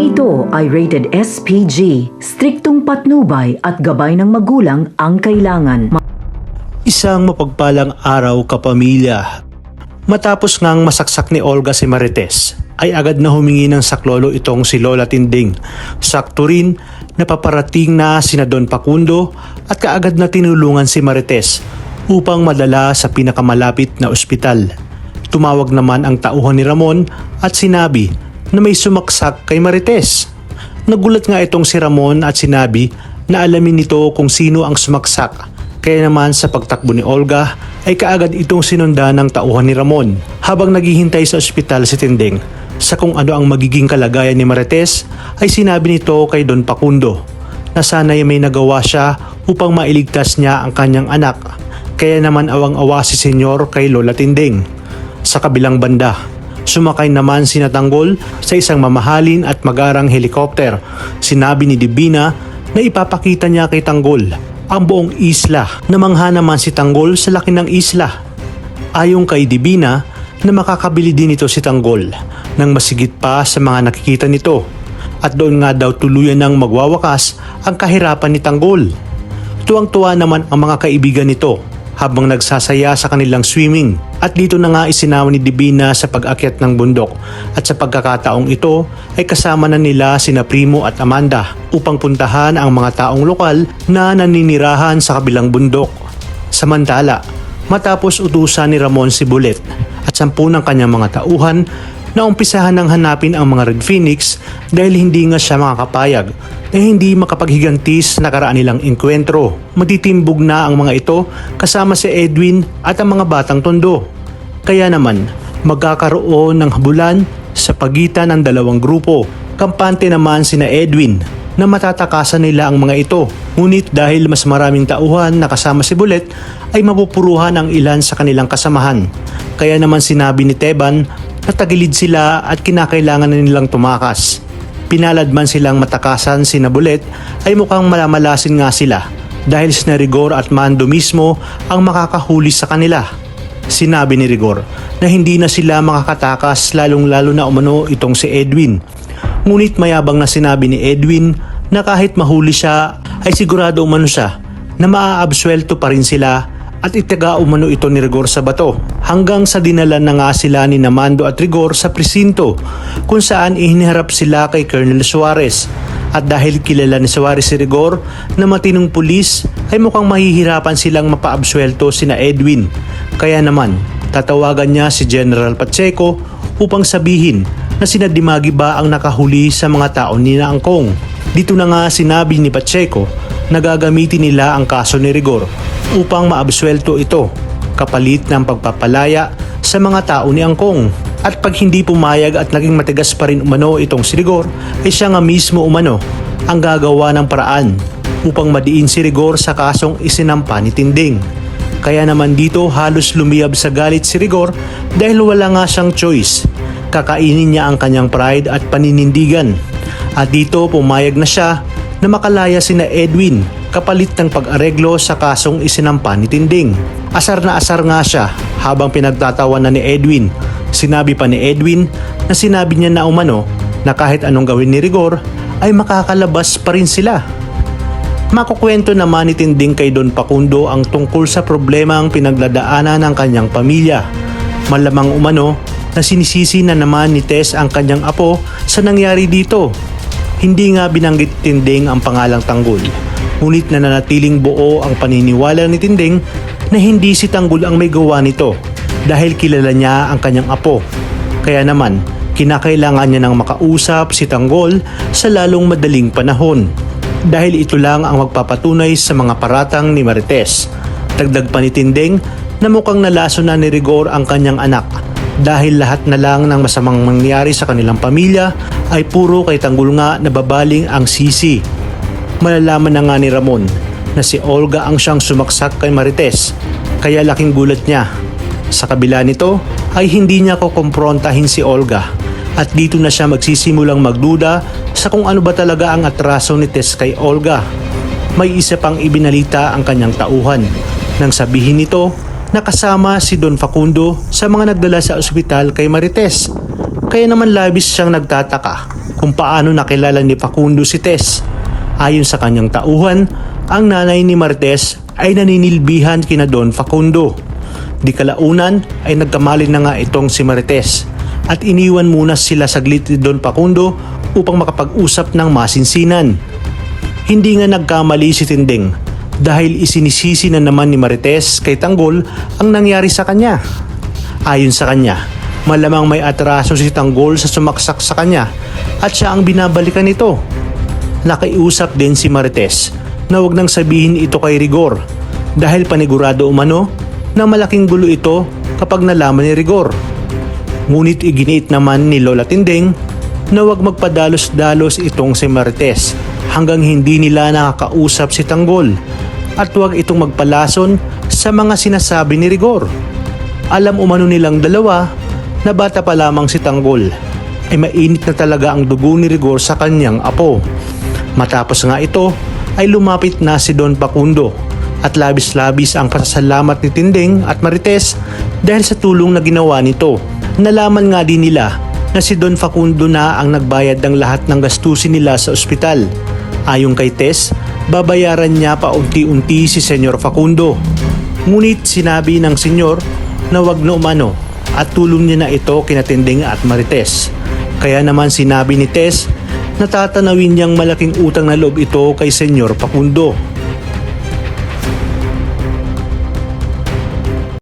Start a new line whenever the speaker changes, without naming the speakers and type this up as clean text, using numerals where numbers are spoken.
Ito ay rated SPG, striktong patnubay at gabay ng magulang ang kailangan.
Isang mapagpalang araw, kapamilya. Matapos ngang masaksak ni Olga si Marites, ay agad na humingi ng saklolo itong si Lola Tinding. Sakto rin na paparating na sina Don Facundo at kaagad na tinulungan si Marites upang madala sa pinakamalapit na ospital. Tumawag naman ang tauhan ni Ramon at sinabi na may sumaksak kay Marites. Nagulat nga itong si Ramon at sinabi na alamin nito kung sino ang sumaksak. Kaya naman sa pagtakbo ni Olga ay kaagad itong sinundan ng tauhan ni Ramon. Habang naghihintay sa ospital si Tinding sa kung ano ang magiging kalagayan ni Marites, ay sinabi nito kay Don Facundo na sana'y may nagawa siya upang mailigtas niya ang kanyang anak. Kaya naman awang-awa si Senyor kay Lola Tinding. Sa kabilang banda, sumakay naman si Tanggol sa isang mamahalin at magarang helikopter. Sinabi ni Divina na ipapakita niya kay Tanggol ang buong isla. Namangha naman si Tanggol sa laki ng isla. Ayon kay Divina na makakabili din ito si Tanggol ng masigit pa sa mga nakikita nito. At doon nga daw tuluyan ng magwawakas ang kahirapan ni Tanggol. Tuwang-tuwa naman ang mga kaibigan nito habang nagsasaya sa kanilang swimming. At dito na nga isinama ni Divina sa pag-akyat ng bundok. At sa pagkakataong ito ay kasama na nila sina Primo at Amanda upang puntahan ang mga taong lokal na naninirahan sa kabilang bundok. Samantala, matapos utusan ni Ramon si Bulet at 10 ng kanyang mga tauhan na umpisahan ng hanapin ang mga Red Phoenix dahil hindi nga siya makakapayag na hindi makapaghiganti sa nakaraan nilang enkwentro. Matitimbog na ang mga ito kasama si Edwin at ang mga batang tondo. Kaya naman magkakaroon ng habulan sa pagitan ng dalawang grupo. Kampante naman sina Edwin na matatakasan nila ang mga ito. Ngunit dahil mas maraming tauhan na kasama si Bulet ay mapupuruhan ang ilan sa kanilang kasamahan. Kaya naman sinabi ni Teban na tagilid sila at kinakailangan na nilang tumakas. Pinalad man silang matakasan si Bulet ay mukhang malamalasin nga sila dahil si Rigor at Mando mismo ang makakahuli sa kanila. Sinabi ni Rigor na hindi na sila makakatakas lalong-lalo na umano itong si Edwin. Ngunit mayabang na sinabi ni Edwin na kahit mahuli siya ay sigurado umano siya na maaabsuelto pa rin sila at itaga umano ito ni Rigor sa bato. Hanggang sa dinala na nga sila ni Mando at Rigor sa presinto kung saan ihiniharap sila kay Colonel Suarez. At dahil kilala ni Suarez si Rigor na matinong pulis ay mukhang mahihirapan silang mapaabsuelto sina Edwin. Kaya naman tatawagan niya si General Pacheco upang sabihin na sina Dimagi ba ang nakahuli sa mga tao ni Angkong. Dito na nga sinabi ni Pacheco na gagamitin nila ang kaso ni Rigor upang maabsuelto ito kapalit ng pagpapalaya sa mga tao ni Angkong. At pag hindi pumayag at naging matigas pa rin umano itong si Rigor ay siya nga mismo umano ang gagawa ng paraan upang madiin si Rigor sa kasong isinampa ni Tinding. Kaya naman dito halos lumiyab sa galit si Rigor dahil wala nga siyang choice. Kakainin niya ang kanyang pride at paninindigan. At dito pumayag na siya na makalaya sina Edwin kapalit ng pag-areglo sa kasong isinampa ni Tinding. Asar na asar nga siya habang pinagtatawanan ni Edwin. Sinabi pa ni Edwin na sinabi niya na umano na kahit anong gawin ni Rigor ay makakalabas pa rin sila. Makukwento naman ni Tinding kay Don Facundo ang tungkol sa problemang pinagladaanan ng kanyang pamilya. Malamang umano na sinisisi na naman ni Tess ang kanyang apo sa nangyari dito. Hindi nga binanggit Tinding ang pangalang Tanggol. Ngunit nananatiling buo ang paniniwala ni Tinding na hindi si Tanggol ang may gawa nito dahil kilala niya ang kanyang apo. Kaya naman, kinakailangan niya nang makausap si Tanggol sa lalong madaling panahon dahil ito lang ang magpapatunay sa mga paratang ni Marites. Dagdag pa ni Tinding na mukhang nalaso na ni Rigor ang kanyang anak dahil lahat na lang ng masamang mangyari sa kanilang pamilya ay puro kay Tanggol nga nababaling ang sisi. Malalaman na nga ni Ramon na si Olga ang siyang sumaksak kay Marites, kaya laking gulat niya. Sa kabila nito ay hindi niya kukumprontahin si Olga at dito na siya magsisimulang magduda sa kung ano ba talaga ang atraso ni Tess kay Olga. May isa pang ibinalita ang kanyang tauhan nang sabihin nito na kasama si Don Facundo sa mga nagdala sa ospital kay Marites. Kaya naman labis siyang nagtataka kung paano nakilala ni Facundo si Tess. Ayon sa kanyang tauhan, ang nanay ni Marites ay naninilbihan kina Don Facundo. Di kalaunan ay nagkamali na nga itong si Marites at iniwan muna sila saglit ni Don Facundo upang makapag-usap ng masinsinan. Hindi nga nagkamali si Tinding dahil isinisisi na naman ni Marites kay Tanggol ang nangyari sa kanya. Ayon sa kanya, malamang may atraso si Tanggol sa sumaksak sa kanya at siya ang binabalikan nito. Nakiusap din si Marites na wag nang sabihin ito kay Rigor dahil panigurado umano na malaking gulo ito kapag nalaman ni Rigor. Ngunit iginiit naman ni Lola Tinding na wag magpadalos-dalos itong si Marites hanggang hindi nila nakakausap si Tanggol at wag itong magpalason sa mga sinasabi ni Rigor. Alam umano nilang dalawa na bata pa lamang si Tanggol ay mainit na talaga ang dugo ni Rigor sa kanyang apo. Matapos nga ito ay lumapit na si Don Facundo at labis-labis ang pasasalamat ni Tinding at Marites dahil sa tulong na ginawa nito. Nalaman nga din nila na si Don Facundo na ang nagbayad ng lahat ng gastusin nila sa ospital. Ayon kay Tess, babayaran niya pa unti-unti si Senyor Facundo. Ngunit sinabi ng senyor na wag na umano at tulong niya na ito kina Tinding at Marites. Kaya naman sinabi ni Tess na tatanawin niyang malaking utang na loob ito kay Senyor Facundo.